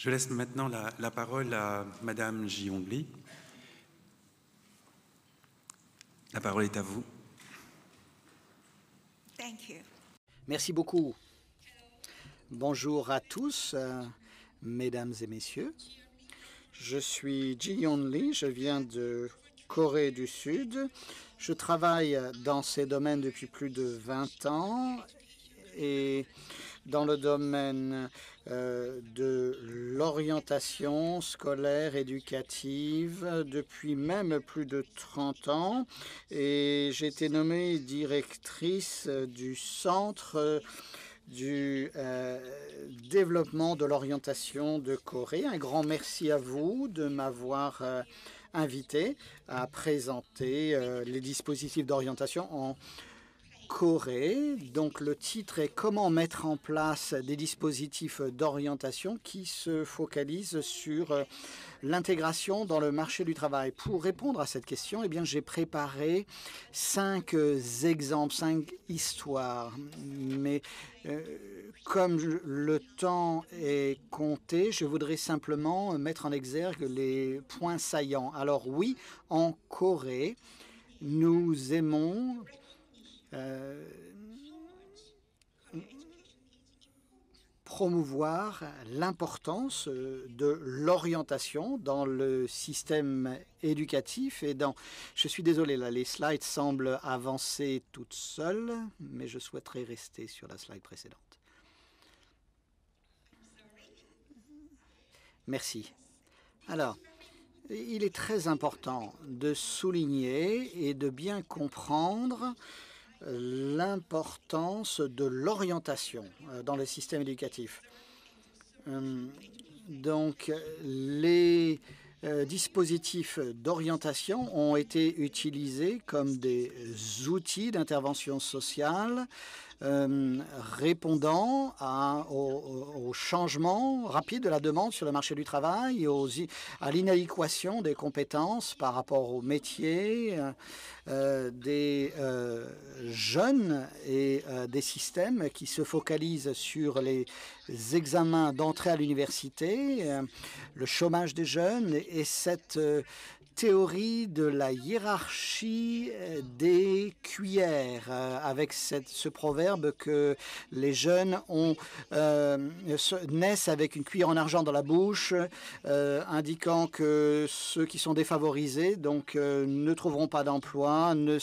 Je laisse maintenant la parole à Madame Ji-Hong Lee. La parole est à vous. Merci beaucoup. Bonjour à tous, mesdames et messieurs. Je suis Ji-Hong Lee, je viens de Corée du Sud. Je travaille dans ces domaines depuis plus de 20 ans et dans le domaine de l'orientation scolaire, éducative, depuis même plus de 30 ans. Et j'ai été nommée directrice du centre du développement de l'orientation de Corée. Un grand merci à vous de m'avoir invité à présenter les dispositifs d'orientation en Corée. Donc le titre est Comment mettre en place des dispositifs d'orientation qui se focalisent sur l'intégration dans le marché du travail. Pour répondre à cette question, eh bien, j'ai préparé 5 exemples, 5 histoires. Mais comme le temps est compté, je voudrais simplement mettre en exergue les points saillants. Alors oui, en Corée, nous aimons promouvoir l'importance de l'orientation dans le système éducatif et dans... Je suis désolé, là, les slides semblent avancer toutes seules, mais je souhaiterais rester sur la slide précédente. Merci. Alors, il est très important de souligner et de bien comprendre l'importance de l'orientation dans le système éducatif. Donc, les dispositifs d'orientation ont été utilisés comme des outils d'intervention sociale répondant au changement rapide de la demande sur le marché du travail, à l'inadéquation des compétences par rapport au métier des jeunes et des systèmes qui se focalisent sur les examens d'entrée à l'université, le chômage des jeunes et cette théorie de la hiérarchie des cuillères, avec ce proverbe que les jeunes naissent avec une cuillère en argent dans la bouche, indiquant que ceux qui sont défavorisés ne trouveront pas d'emploi, ne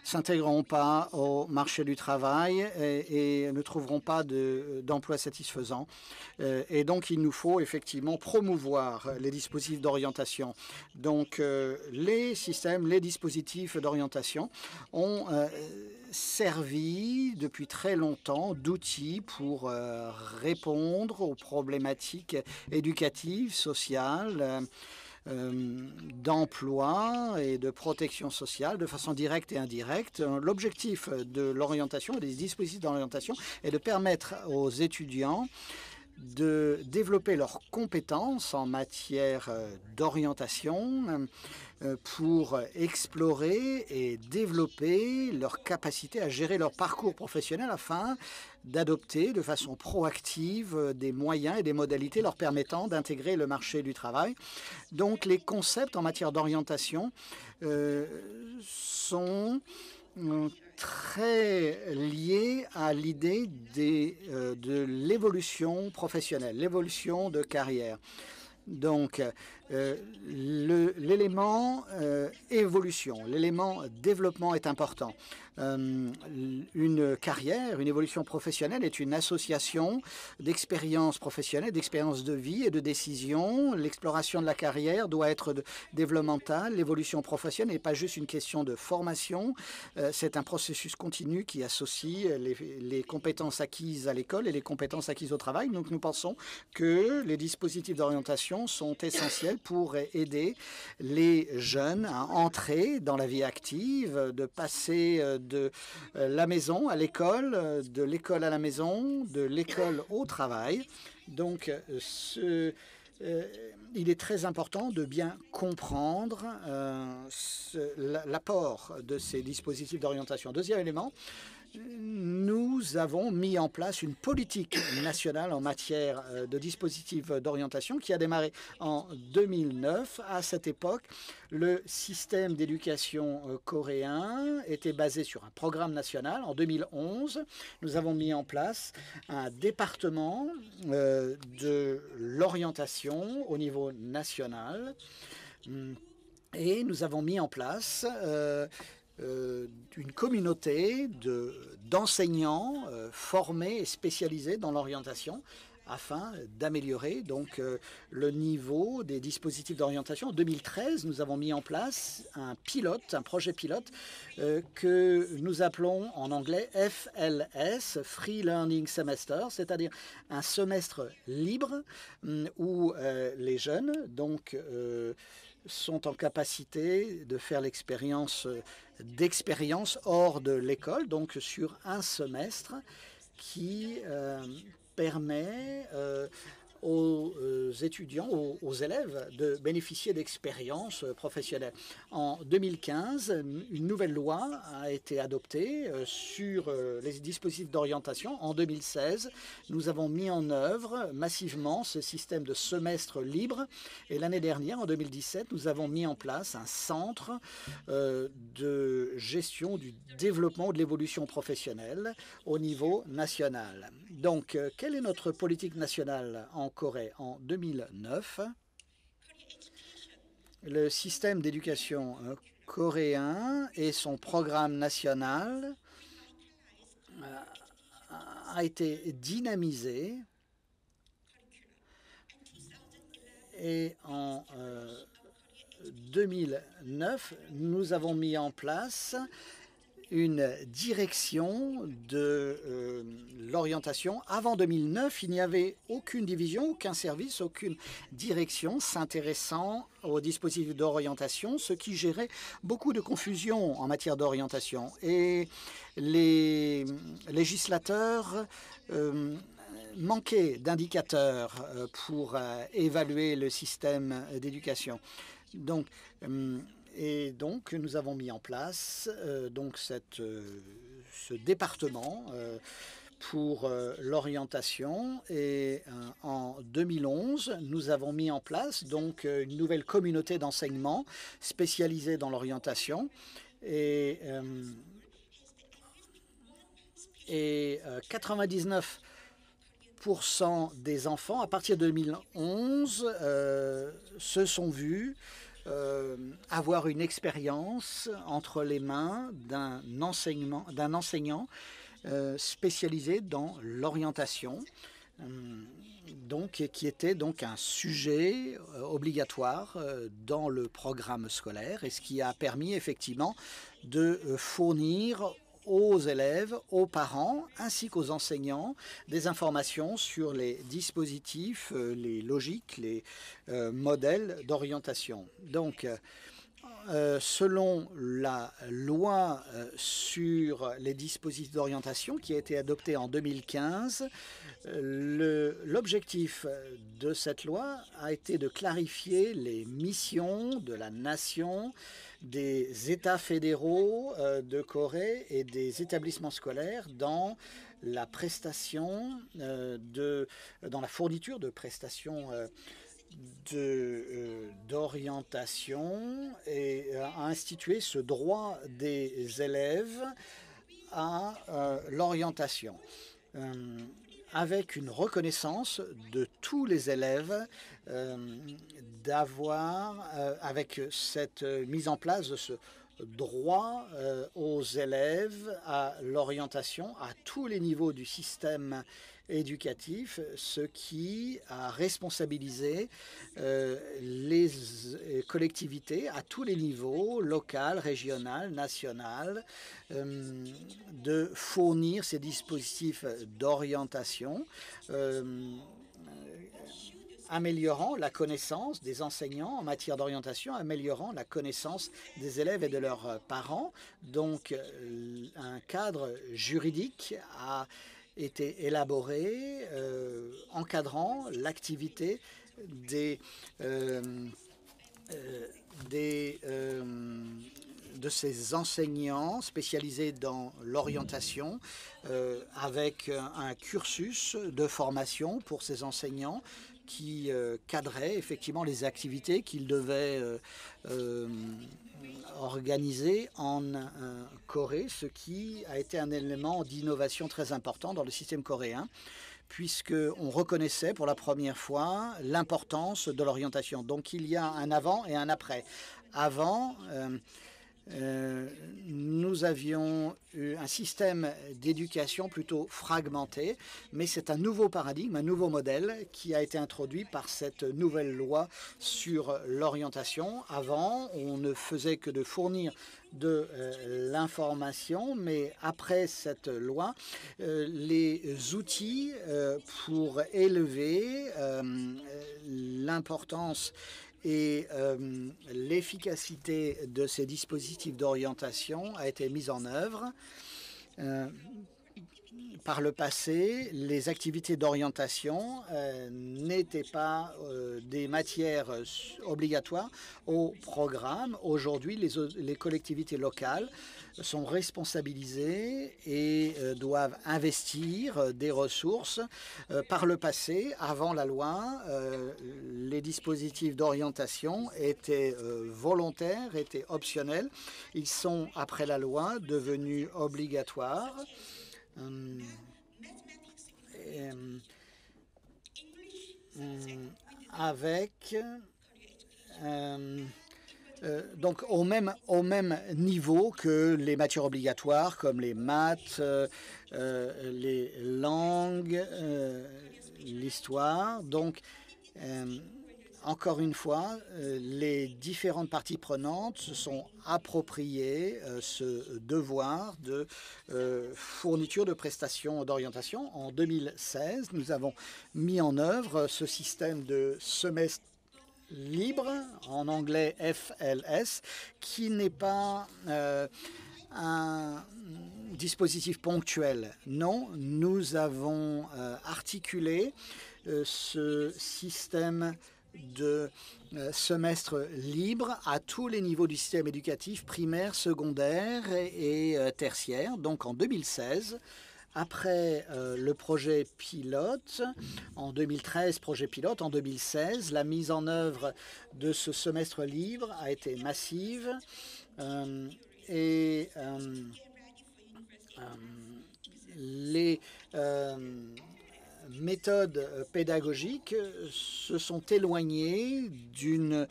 s'intégreront pas au marché du travail et ne trouveront pas d'emploi satisfaisant. Et donc, il nous faut effectivement promouvoir les dispositifs d'orientation. Donc, les dispositifs d'orientation ont servi depuis très longtemps d'outils pour répondre aux problématiques éducatives, sociales, d'emploi et de protection sociale de façon directe et indirecte. L'objectif de l'orientation et des dispositifs d'orientation est de permettre aux étudiants de développer leurs compétences en matière d'orientation pour explorer et développer leur capacité à gérer leur parcours professionnel afin d'adopter de façon proactive des moyens et des modalités leur permettant d'intégrer le marché du travail. Donc les concepts en matière d'orientation sont très lié à l'idée de l'évolution professionnelle, l'évolution de carrière. Donc, l'élément évolution, l'élément développement est important. Une carrière, une évolution professionnelle est une association d'expériences professionnelles, d'expériences de vie et de décision. L'exploration de la carrière doit être développementale. L'évolution professionnelle n'est pas juste une question de formation. C'est un processus continu qui associe les compétences acquises à l'école et les compétences acquises au travail. Donc, nous pensons que les dispositifs d'orientation sont essentiels pour aider les jeunes à entrer dans la vie active, de passer de la maison à l'école, de l'école à la maison, de l'école au travail. Donc, il est très important de bien comprendre l'apport de ces dispositifs d'orientation. Deuxième élément, nous avons mis en place une politique nationale en matière de dispositifs d'orientation qui a démarré en 2009. À cette époque, le système d'éducation coréen était basé sur un programme national. En 2011, nous avons mis en place un département de l'orientation au niveau national et nous avons mis en place une communauté d'enseignants formés et spécialisés dans l'orientation afin d'améliorer donc le niveau des dispositifs d'orientation. En 2013, nous avons mis en place un projet pilote que nous appelons en anglais FLS, Free Learning Semester, c'est-à-dire un semestre libre où les jeunes donc sont en capacité de faire l'expérience d'expérience hors de l'école, donc sur un semestre qui permet aux étudiants, aux élèves de bénéficier d'expériences professionnelles. En 2015, une nouvelle loi a été adoptée sur les dispositifs d'orientation. En 2016, nous avons mis en œuvre massivement ce système de semestre libre. Et l'année dernière, en 2017, nous avons mis en place un centre de gestion du développement ou de l'évolution professionnelle au niveau national. Donc, quelle est notre politique nationale en Corée en 2009? Le système d'éducation coréen et son programme national a été dynamisé et en 2009, nous avons mis en place une direction de l'orientation. Avant 2009, il n'y avait aucune division, aucun service, aucune direction s'intéressant aux dispositifs d'orientation, ce qui gérait beaucoup de confusion en matière d'orientation. Et les législateurs manquaient d'indicateurs pour évaluer le système d'éducation. Donc, nous avons mis en place ce département pour l'orientation et en 2011, nous avons mis en place donc une nouvelle communauté d'enseignement spécialisée dans l'orientation et 99% des enfants à partir de 2011 se sont vus avoir une expérience entre les mains d'un enseignant spécialisé dans l'orientation, qui était donc un sujet obligatoire dans le programme scolaire et ce qui a permis effectivement de fournir aux élèves, aux parents ainsi qu'aux enseignants des informations sur les dispositifs, les logiques, les modèles d'orientation. Donc, selon la loi sur les dispositifs d'orientation qui a été adoptée en 2015, l'objectif de cette loi a été de clarifier les missions de la nation, des États fédéraux de Corée et des établissements scolaires dans la prestation dans la fourniture de prestations d'orientation et a institué ce droit des élèves à l'orientation avec une reconnaissance de tous les élèves avec cette mise en place de ce droit aux élèves à l'orientation à tous les niveaux du système éducatif, ce qui a responsabilisé les collectivités à tous les niveaux, local, régional, national, de fournir ces dispositifs d'orientation améliorant la connaissance des enseignants en matière d'orientation, améliorant la connaissance des élèves et de leurs parents. Donc, un cadre juridique a été élaboré encadrant l'activité des de ces enseignants spécialisés dans l'orientation avec un cursus de formation pour ces enseignants qui cadrait effectivement les activités qu'ils devaient organiser en Corée, ce qui a été un élément d'innovation très important dans le système coréen, puisqu'on reconnaissait pour la première fois l'importance de l'orientation. Donc il y a un avant et un après. Avant, nous avions eu un système d'éducation plutôt fragmenté, mais c'est un nouveau paradigme, un nouveau modèle qui a été introduit par cette nouvelle loi sur l'orientation. Avant, on ne faisait que de fournir de l'information, mais après cette loi, les outils pour élever l'importance et l'efficacité de ces dispositifs d'orientation a été mise en œuvre. Par le passé, les activités d'orientation n'étaient pas des matières obligatoires au programme. Aujourd'hui, les collectivités locales sont responsabilisées et doivent investir des ressources. Par le passé, avant la loi, les dispositifs d'orientation étaient volontaires, étaient optionnels. Ils sont, après la loi, devenus obligatoires. Avec donc au même niveau que les matières obligatoires comme les maths, les langues, l'histoire. Donc encore une fois, les différentes parties prenantes se sont appropriées ce devoir de fourniture de prestations d'orientation. En 2016, nous avons mis en œuvre ce système de semestre libre, en anglais FLS, qui n'est pas un dispositif ponctuel. Non, nous avons articulé ce système de semestre libre à tous les niveaux du système éducatif, primaire, secondaire et tertiaire. Donc en 2016, après le projet pilote, en 2013, projet pilote, en 2016, la mise en œuvre de ce semestre libre a été massive et les méthodes pédagogiques se sont éloignées d'une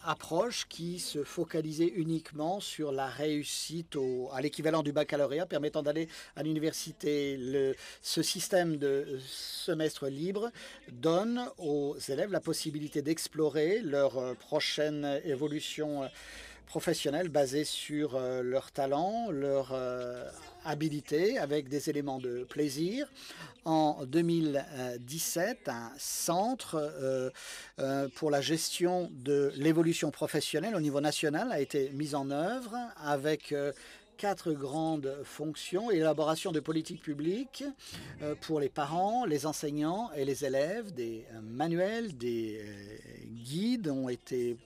approche qui se focalisait uniquement sur la réussite à l'équivalent du baccalauréat permettant d'aller à l'université. Ce système de semestre libre donne aux élèves la possibilité d'explorer leur prochaine évolution professionnelle basée sur leur talent, leur habilité, avec des éléments de plaisir. En 2017, un centre pour la gestion de l'évolution professionnelle au niveau national a été mis en œuvre avec 4 grandes fonctions: élaboration de politiques publiques pour les parents, les enseignants et les élèves. Des manuels, des guides ont été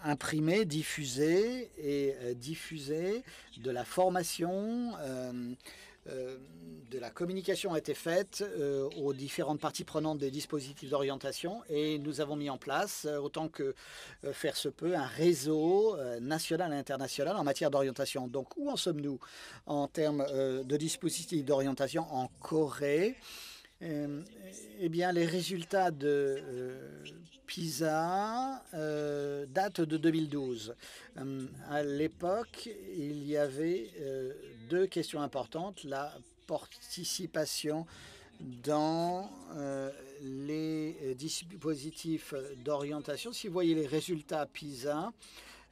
imprimés, diffusés de la formation, de la communication a été faite aux différentes parties prenantes des dispositifs d'orientation, et nous avons mis en place, autant que faire se peut, un réseau national et international en matière d'orientation. Donc où en sommes-nous en termes de dispositifs d'orientation en Corée? Eh bien, les résultats de PISA datent de 2012. À l'époque, il y avait 2 questions importantes: la participation dans les dispositifs d'orientation. Si vous voyez les résultats PISA,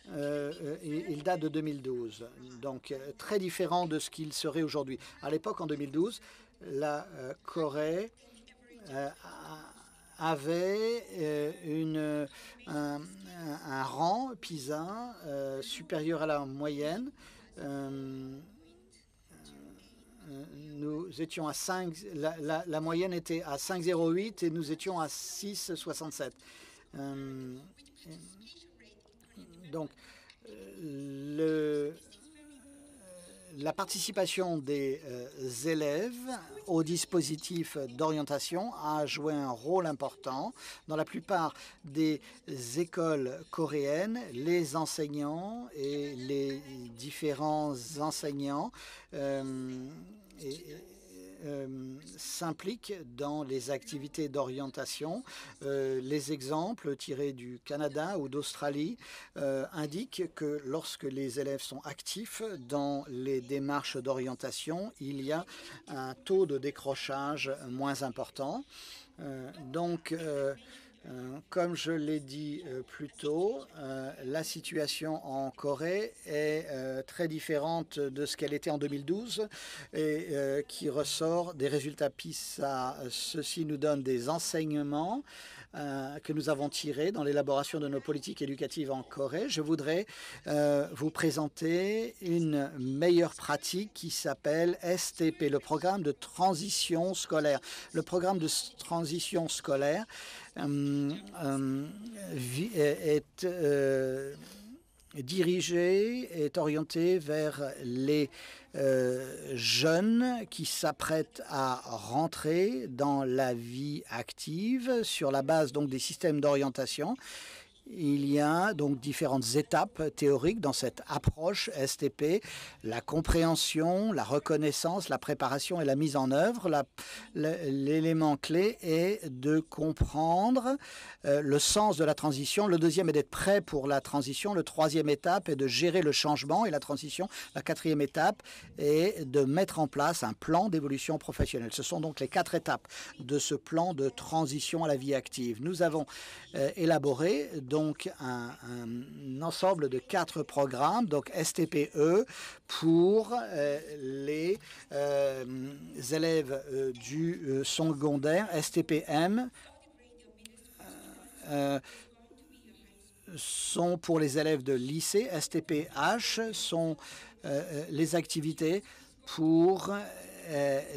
il date de 2012, donc très différent de ce qu'il serait aujourd'hui. À l'époque, en 2012, la Corée avait un rang PISA supérieur à la moyenne. Nous étions à 5, la moyenne était à 5,08 et nous étions à 6,67. Donc, la participation des élèves au dispositif d'orientation a joué un rôle important. Dans la plupart des écoles coréennes, les enseignants et les différents enseignants s'impliquent dans les activités d'orientation. Les exemples tirés du Canada ou d'Australie indiquent que lorsque les élèves sont actifs dans les démarches d'orientation, il y a un taux de décrochage moins important. Comme je l'ai dit plus tôt, la situation en Corée est très différente de ce qu'elle était en 2012 et qui ressort des résultats PISA. Ceci nous donne des enseignements que nous avons tirés dans l'élaboration de nos politiques éducatives en Corée. Je voudrais vous présenter une meilleure pratique qui s'appelle STP, le programme de transition scolaire. Le programme de transition scolaire est dirigé, est orienté vers les jeunes qui s'apprêtent à rentrer dans la vie active sur la base donc des systèmes d'orientation. Il y a donc différentes étapes théoriques dans cette approche STP, la compréhension, la reconnaissance, la préparation et la mise en œuvre. L'élément clé est de comprendre le sens de la transition. Le deuxième est d'être prêt pour la transition. Le troisième étape est de gérer le changement et la transition. La quatrième étape est de mettre en place un plan d'évolution professionnelle. Ce sont donc les 4 étapes de ce plan de transition à la vie active. Nous avons élaboré donc un ensemble de 4 programmes, donc STPE pour les élèves du secondaire, STPM sont pour les élèves de lycée, STPH sont les activités pour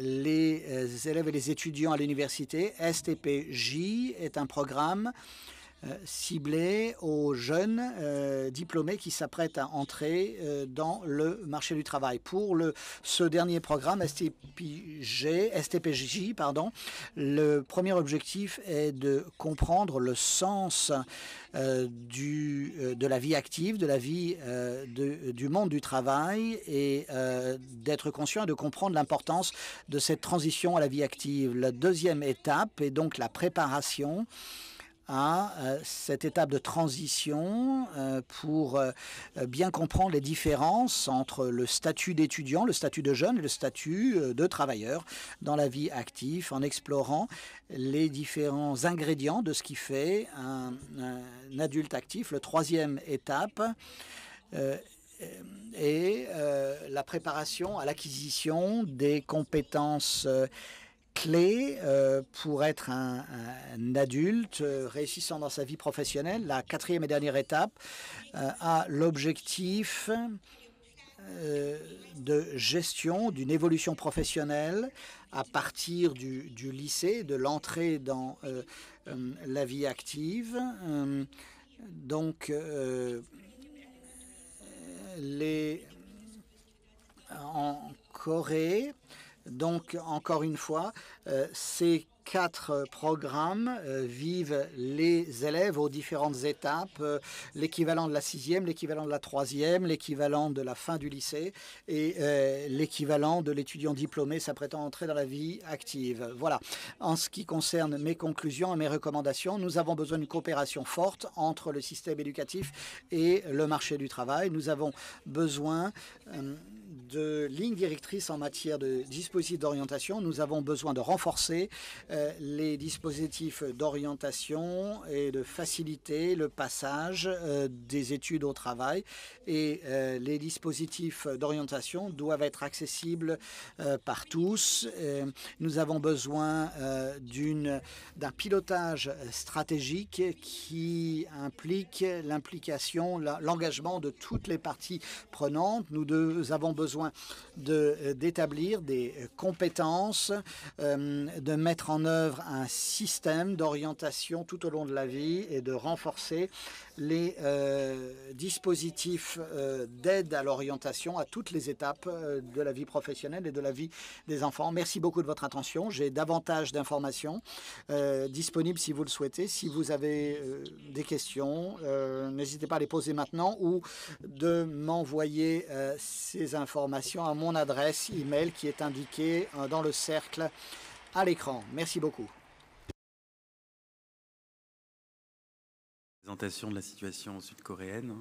les élèves et les étudiants à l'université. STPJ est un programme ciblé aux jeunes diplômés qui s'apprêtent à entrer dans le marché du travail. Pour ce dernier programme, STPJ, le premier objectif est de comprendre le sens de la vie active, de la vie du monde du travail et d'être conscient et de comprendre l'importance de cette transition à la vie active. La deuxième étape est donc la préparation à cette étape de transition pour bien comprendre les différences entre le statut d'étudiant, le statut de jeune et le statut de travailleur dans la vie active en explorant les différents ingrédients de ce qui fait un adulte actif. La troisième étape est la préparation à l'acquisition des compétences clé pour être un adulte réussissant dans sa vie professionnelle. La quatrième et dernière étape a l'objectif de gestion d'une évolution professionnelle à partir du lycée, de l'entrée dans la vie active. En Corée, donc, encore une fois, ces 4 programmes vivent les élèves aux différentes étapes, l'équivalent de la 6e, l'équivalent de la 3e, l'équivalent de la fin du lycée et l'équivalent de l'étudiant diplômé s'apprêtant à entrer dans la vie active. Voilà. En ce qui concerne mes conclusions et mes recommandations, nous avons besoin d'une coopération forte entre le système éducatif et le marché du travail. Nous avons besoin de lignes directrices en matière de dispositifs d'orientation. Nous avons besoin de renforcer les dispositifs d'orientation et de faciliter le passage des études au travail. Et les dispositifs d'orientation doivent être accessibles par tous. Nous avons besoin d'un pilotage stratégique qui implique l'implication, l'engagement de toutes les parties prenantes. Nous avons besoin d'établir des compétences, de mettre en œuvre un système d'orientation tout au long de la vie et de renforcer les dispositifs d'aide à l'orientation à toutes les étapes de la vie professionnelle et de la vie des enfants. Merci beaucoup de votre attention. J'ai davantage d'informations disponibles si vous le souhaitez. Si vous avez des questions, n'hésitez pas à les poser maintenant ou de m'envoyer ces informations à mon adresse email qui est indiquée dans le cercle à l'écran. Merci beaucoup. Présentation de la situation sud-coréenne.